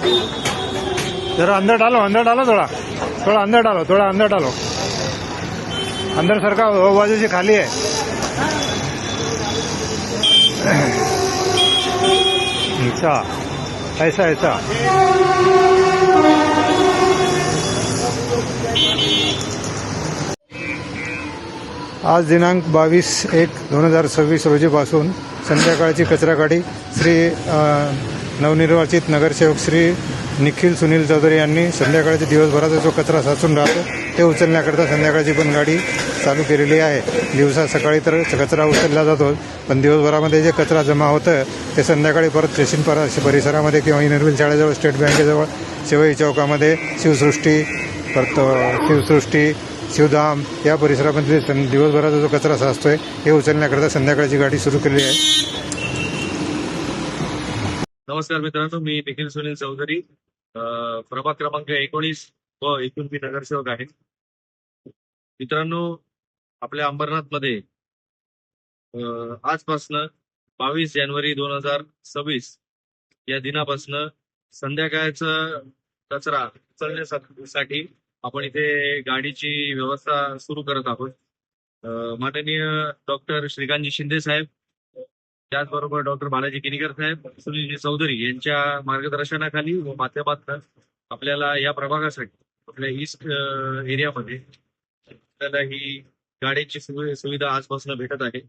जरा अंदर डालो, अंदर डालो, थोड़ा थोड़ा अंदर डालो, थोड़ा अंदर डालो। अंदर सरका, वो बाजू से खाली है। अच्छा, ऐसा ऐसा। आज दिनांक 22/1/2026 रोजीपासून संध्याकाळची कचरागाडी श्री नवनिर्वाचित नगरसेवक श्री निखिल सुनील चौधरी यांनी संध्याकाळच्या दिवसभराचा जो कचरा साचून राहतो ते उचलण्याकरता संध्याकाळची पण गाडी चालू केलेली आहे। दिवसा सकाळी तर कचरा उचलला जातो, पण दिवसभरामध्ये जे कचरा जमा होतं ते संध्याकाळी परत स्टेशन परिसरामध्ये किंवा निर्विल शाळेजवळ, स्टेट बँकेजवळ, शिवाई चौकामध्ये, शिवसृष्टी, परत शिवसृष्टी, शिवधाम या परिसरामध्ये दिवसभराचा जो कचरा साचतोय हे उचलण्याकरता संध्याकाळची गाडी सुरू केली आहे। नमस्कार मित्रांनो, मी निखिल सुनील चौधरी, प्रभाग क्रमांक 19 व इथून मी नगरसेवक आहे। मित्रांनो, आपल्या अंबरनाथमध्ये आजपासनं 22 जानेवारी 2026 या दिनापासनं संध्याकाळचा कचरा उचलण्यासाठी आपण इथे गाडीची व्यवस्था सुरू करत आहोत। माननीय डॉक्टर श्रीकांतजी शिंदे साहेब, त्याचबरोबर डॉक्टर बालाजी किनीकर साहेब, सुनीलजी चौधरी यांच्या मार्गदर्शनाखाली व माध्यमातून आपल्याला या प्रभागासाठी आपल्या ईस्ट एरियामध्ये आपल्याला ही गाडीची सुविधा आजपासून भेटत आहे।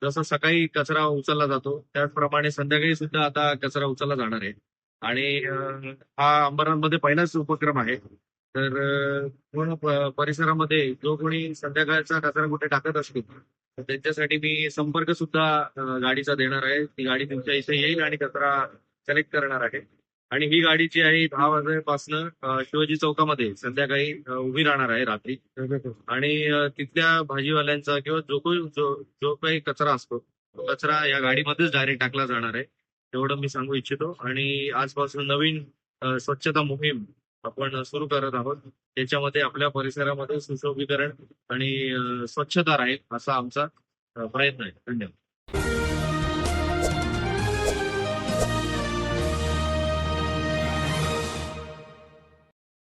जसं सकाळी कचरा उचलला जातो त्याचप्रमाणे संध्याकाळी सुद्धा आता कचरा उचलला जाणार आहे आणि हा अंबरनाथमध्ये पहिलाच उपक्रम आहे। तर पूर्ण परिसरामध्ये जो कोणी संध्याकाळचा कचरा कुठे टाकत असतो तर त्यांच्यासाठी मी संपर्क सुद्धा गाडीचा देणार आहे। ती गाडी तुमच्या इथे येईल आणि कचरा कलेक्ट करणार आहे आणि ही गाडी जी आहे 10 वाजेपासनं शिवाजी चौकामध्ये संध्याकाळी उभी राहणार आहे रात्री आणि तिथल्या भाजीवाल्यांचा किंवा जो काही कचरा असतो तो कचरा या गाडीमध्येच डायरेक्ट टाकला जाणार आहे, एवढं मी सांगू इच्छितो। आणि आजपासून नवीन स्वच्छता मोहीम आपण सुरू करत आहोत, त्याच्यामध्ये आपल्या परिसरामध्ये सुशोभीकरण आणि स्वच्छता राहील असा आमचा प्रयत्न आहे। धन्यवाद।